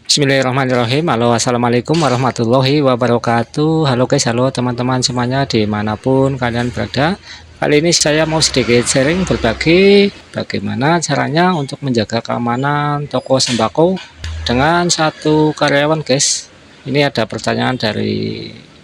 Bismillahirrahmanirrahim. Halo, assalamualaikum warahmatullahi wabarakatuh. Halo guys, halo teman-teman semuanya dimanapun kalian berada. Kali ini saya mau sedikit sharing berbagi bagaimana caranya untuk menjaga keamanan toko sembako dengan satu karyawan guys. Ini ada pertanyaan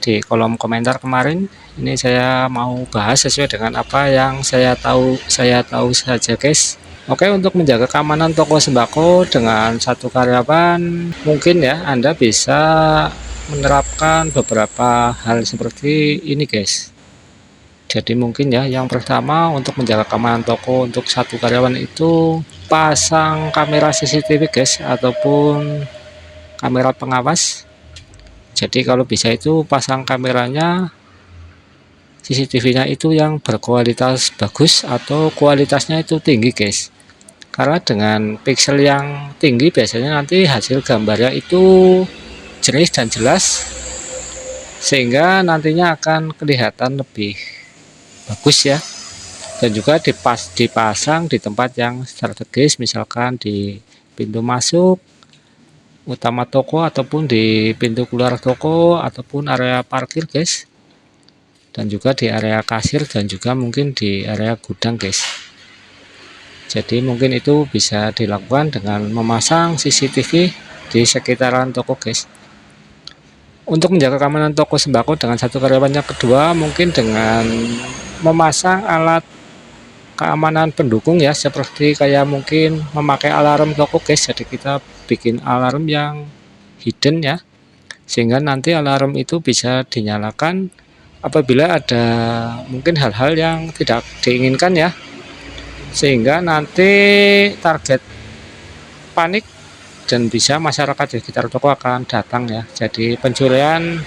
di kolom komentar kemarin. Ini saya mau bahas sesuai dengan apa yang saya tahu saja guys. Oke, untuk menjaga keamanan toko sembako dengan satu karyawan, mungkin ya Anda bisa menerapkan beberapa hal seperti ini, guys. Jadi mungkin ya, yang pertama untuk menjaga keamanan toko untuk satu karyawan itu pasang kamera CCTV, guys, ataupun kamera pengawas. Jadi kalau bisa itu pasang kameranya CCTV-nya itu yang berkualitas bagus atau kualitasnya itu tinggi, guys. Karena dengan pixel yang tinggi biasanya nanti hasil gambarnya itu jernih dan jelas, sehingga nantinya akan kelihatan lebih bagus ya. Dan juga dipasang di tempat yang strategis, misalkan di pintu masuk utama toko ataupun di pintu keluar toko ataupun area parkir guys, dan juga di area kasir dan juga mungkin di area gudang guys. Jadi mungkin itu bisa dilakukan dengan memasang CCTV di sekitaran toko guys. Untuk menjaga keamanan toko sembako dengan satu karyawan, yang kedua mungkin dengan memasang alat keamanan pendukung ya, seperti kayak mungkin memakai alarm toko guys. Jadi kita bikin alarm yang hidden ya, sehingga nanti alarm itu bisa dinyalakan apabila ada mungkin hal-hal yang tidak diinginkan ya, sehingga nanti target panik dan bisa masyarakat di sekitar toko akan datang ya. Jadi pencurian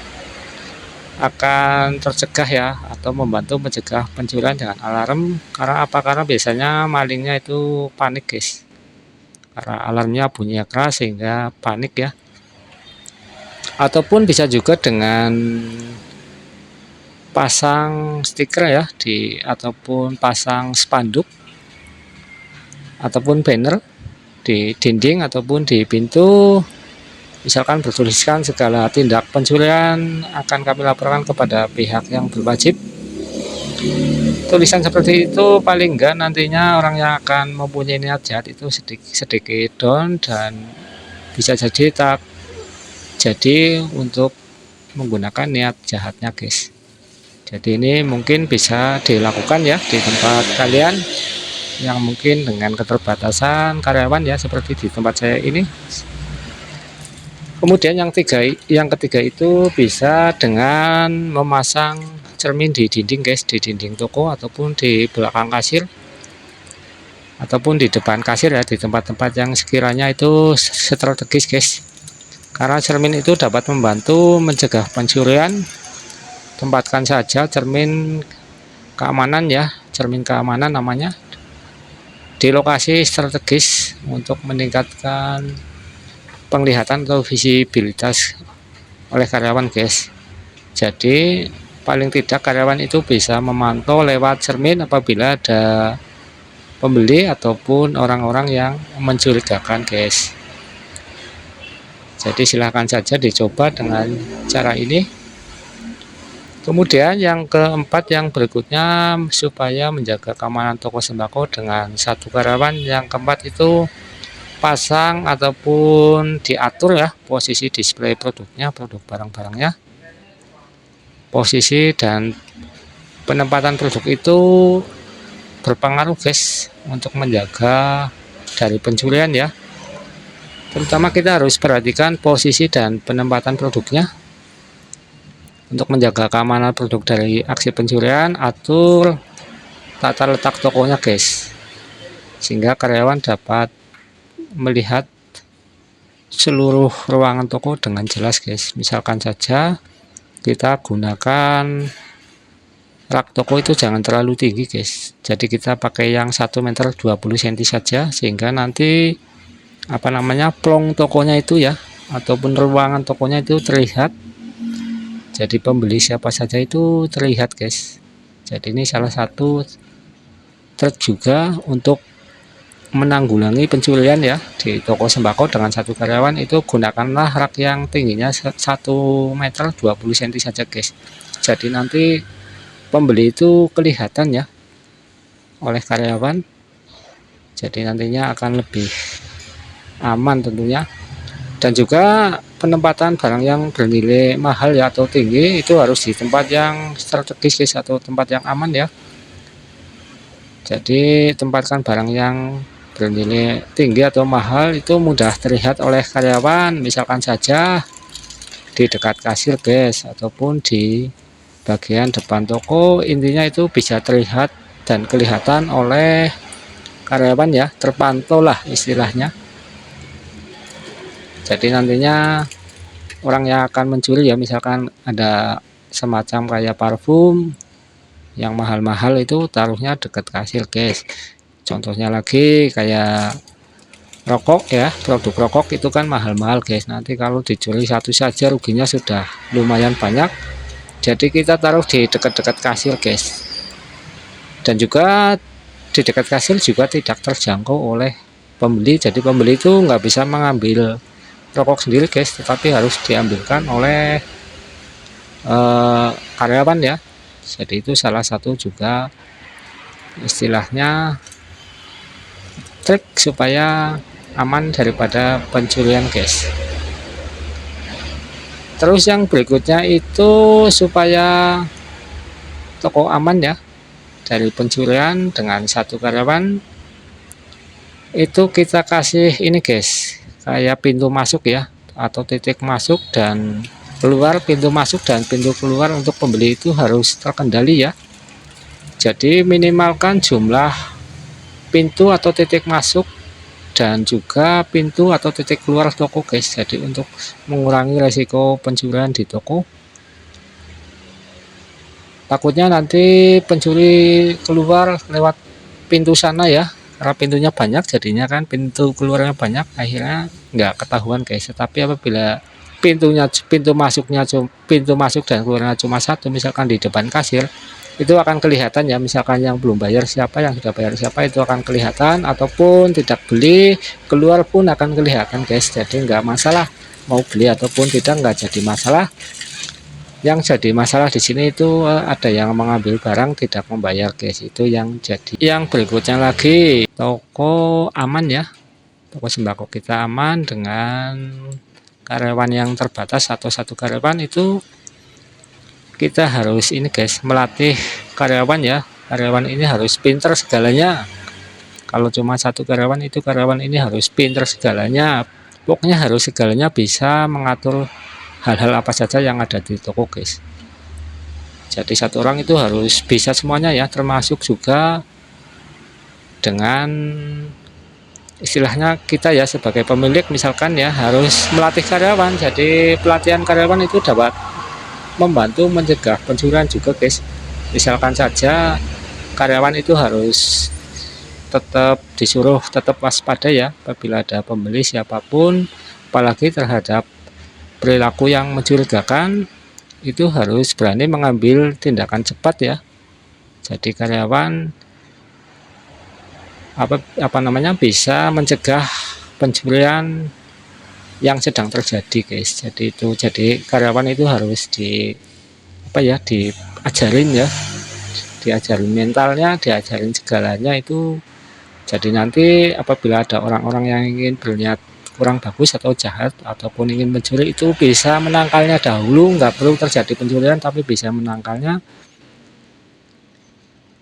akan tercegah ya, atau membantu mencegah pencurian dengan alarm. Karena apa? Karena biasanya malingnya itu panik guys, karena alarmnya bunyi keras sehingga panik ya. Ataupun bisa juga dengan pasang stiker ya, ataupun pasang spanduk ataupun banner di dinding ataupun di pintu, misalkan bertuliskan segala tindak pencurian akan kami laporkan kepada pihak yang berwajib. Tulisan seperti itu paling enggak nantinya orang yang akan mempunyai niat jahat itu sedikit down, dan bisa jadi tak jadi untuk menggunakan niat jahatnya guys. Jadi ini mungkin bisa dilakukan ya di tempat kalian yang mungkin dengan keterbatasan karyawan ya, seperti di tempat saya ini. Kemudian yang ketiga itu bisa dengan memasang cermin di dinding guys, di dinding toko ataupun di belakang kasir ataupun di depan kasir ya, di tempat-tempat yang sekiranya itu strategis guys. Karena cermin itu dapat membantu mencegah pencurian. Tempatkan saja cermin keamanan ya, cermin keamanan namanya, di lokasi strategis untuk meningkatkan penglihatan atau visibilitas oleh karyawan guys. Jadi paling tidak karyawan itu bisa memantau lewat cermin apabila ada pembeli ataupun orang-orang yang mencurigakan guys. Jadi silahkan saja dicoba dengan cara ini. Kemudian yang keempat, yang berikutnya, supaya menjaga keamanan toko sembako dengan satu karyawan, yang keempat itu pasang ataupun diatur ya posisi display produknya, produk barang-barangnya. Posisi dan penempatan produk itu berpengaruh guys untuk menjaga dari pencurian ya. Terutama kita harus perhatikan posisi dan penempatan produknya. Untuk menjaga keamanan produk dari aksi pencurian, atur tata letak tokonya guys, sehingga karyawan dapat melihat seluruh ruangan toko dengan jelas guys. Misalkan saja kita gunakan rak toko itu jangan terlalu tinggi guys, jadi kita pakai yang 1 meter 20 cm saja, sehingga nanti plong tokonya itu ya, ataupun ruangan tokonya itu terlihat. Jadi pembeli siapa saja itu terlihat guys. Jadi ini salah satu trik juga untuk menanggulangi pencurian ya di toko sembako dengan satu karyawan, itu gunakanlah rak yang tingginya 1 meter 20 cm saja guys. Jadi nanti pembeli itu kelihatan ya oleh karyawan, jadi nantinya akan lebih aman tentunya. Dan juga penempatan barang yang bernilai mahal ya atau tinggi itu harus di tempat yang strategis guys, atau tempat yang aman ya. Jadi tempatkan barang yang bernilai tinggi atau mahal itu mudah terlihat oleh karyawan, misalkan saja di dekat kasir guys, ataupun di bagian depan toko. Intinya itu bisa terlihat dan kelihatan oleh karyawan ya, terpantau lah istilahnya. Jadi nantinya orang yang akan mencuri ya, misalkan ada semacam kayak parfum yang mahal-mahal itu taruhnya dekat kasir guys. Contohnya lagi kayak rokok ya, produk rokok itu kan mahal-mahal guys. Nanti kalau dicuri satu saja ruginya sudah lumayan banyak. Jadi kita taruh di dekat-dekat kasir guys. Dan juga di dekat kasir juga tidak terjangkau oleh pembeli. Jadi pembeli itu nggak bisa mengambil rokok sendiri guys, tetapi harus diambilkan oleh karyawan ya. Jadi itu salah satu juga istilahnya trik supaya aman daripada pencurian guys. Terus yang berikutnya itu supaya toko aman ya dari pencurian dengan satu karyawan, itu kita kasih ini guys, kayak pintu masuk ya, atau titik masuk dan keluar. Pintu masuk dan pintu keluar untuk pembeli itu harus terkendali ya. Jadi minimalkan jumlah pintu atau titik masuk dan juga pintu atau titik keluar toko guys. Jadi untuk mengurangi resiko pencurian di toko, takutnya nanti pencuri keluar lewat pintu sana ya, karena pintunya banyak, jadinya kan pintu keluarnya banyak, akhirnya nggak ketahuan guys. Tetapi apabila pintu masuk dan keluarnya cuma satu, misalkan di depan kasir, itu akan kelihatan ya, misalkan yang belum bayar siapa, yang sudah bayar siapa, itu akan kelihatan. Ataupun tidak beli keluar pun akan kelihatan guys. Jadi nggak masalah mau beli ataupun tidak, nggak jadi masalah. Yang jadi masalah di sini itu ada yang mengambil barang tidak membayar guys, itu yang jadi. Yang berikutnya lagi, toko aman ya, toko sembako kita aman dengan karyawan yang terbatas atau satu karyawan. Itu kita harus ini guys, melatih karyawan ya. Karyawan ini harus pinter segalanya. Kalau cuma satu karyawan, itu karyawan ini harus pinter segalanya, pokoknya harus segalanya bisa mengatur hal-hal apa saja yang ada di toko guys. Jadi satu orang itu harus bisa semuanya ya, termasuk juga dengan istilahnya kita ya sebagai pemilik misalkan ya, harus melatih karyawan. Jadi pelatihan karyawan itu dapat membantu mencegah pencurian juga guys. Misalkan saja karyawan itu harus tetap disuruh tetap waspada ya apabila ada pembeli siapapun, apalagi terhadap perilaku yang mencurigakan, itu harus berani mengambil tindakan cepat ya. Jadi karyawan apa namanya bisa mencegah pencurian yang sedang terjadi guys. Jadi karyawan itu harus diajarin ya, diajarin mentalnya, diajarin segalanya itu. Jadi nanti apabila ada orang-orang yang ingin berniat kurang bagus atau jahat ataupun ingin mencuri, itu bisa menangkalnya dahulu, nggak perlu terjadi pencurian tapi bisa menangkalnya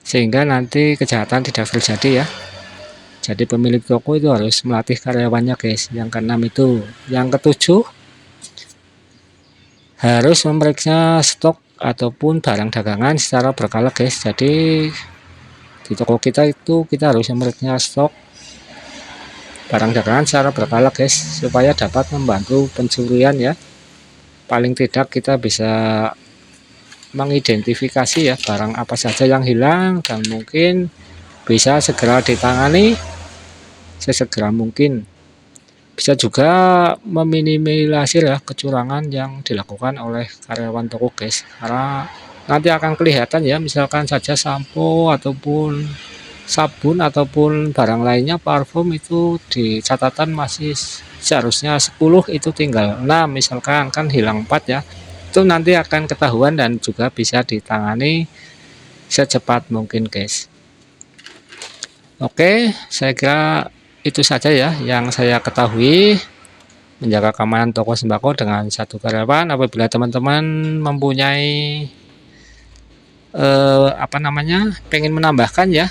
sehingga nanti kejahatan tidak terjadi ya. Jadi pemilik toko itu harus melatih karyawannya guys. Yang keenam itu. Yang ketujuh, harus memeriksa stok ataupun barang dagangan secara berkala guys. Jadi di toko kita itu kita harus memeriksa stok barang dagangan secara berkala guys, supaya dapat membantu pencurian ya. Paling tidak kita bisa mengidentifikasi ya barang apa saja yang hilang, dan mungkin bisa segera ditangani sesegera mungkin. Bisa juga meminimalisir ya kecurangan yang dilakukan oleh karyawan toko guys, karena nanti akan kelihatan ya, misalkan saja sampo ataupun sabun ataupun barang lainnya, parfum itu di catatan masih seharusnya 10, itu tinggal 6 misalkan, kan hilang 4 ya. Itu nanti akan ketahuan dan juga bisa ditangani secepat mungkin guys. Oke, saya kira itu saja ya yang saya ketahui menjaga keamanan toko sembako dengan satu karyawan. Apabila teman-teman mempunyai pengen menambahkan ya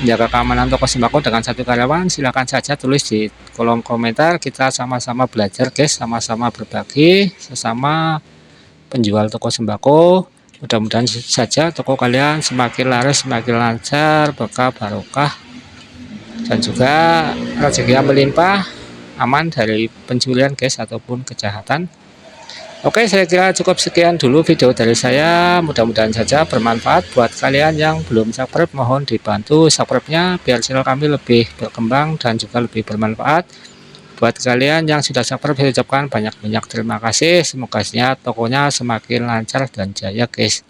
menjaga keamanan toko sembako dengan satu karyawan, silakan saja tulis di kolom komentar. Kita sama-sama belajar guys, sama-sama berbagi sesama penjual toko sembako. Mudah-mudahan saja toko kalian semakin laris, semakin lancar, berkah, barokah, dan juga rezeki yang melimpah, aman dari pencurian guys ataupun kejahatan. Oke, saya kira cukup sekian dulu video dari saya. Mudah-mudahan saja bermanfaat buat kalian yang belum subscribe. Mohon dibantu subscribe-nya biar channel kami lebih berkembang dan juga lebih bermanfaat. Buat kalian yang sudah subscribe, saya ucapkan banyak-banyak terima kasih. Semoga tokonya semakin lancar dan jaya guys.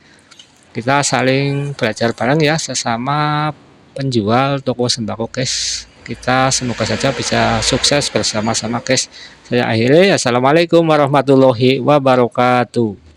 Kita saling belajar bareng ya sesama penjual toko sembako guys. Kita semoga saja bisa sukses bersama-sama guys. Saya akhiri, assalamualaikum warahmatullahi wabarakatuh.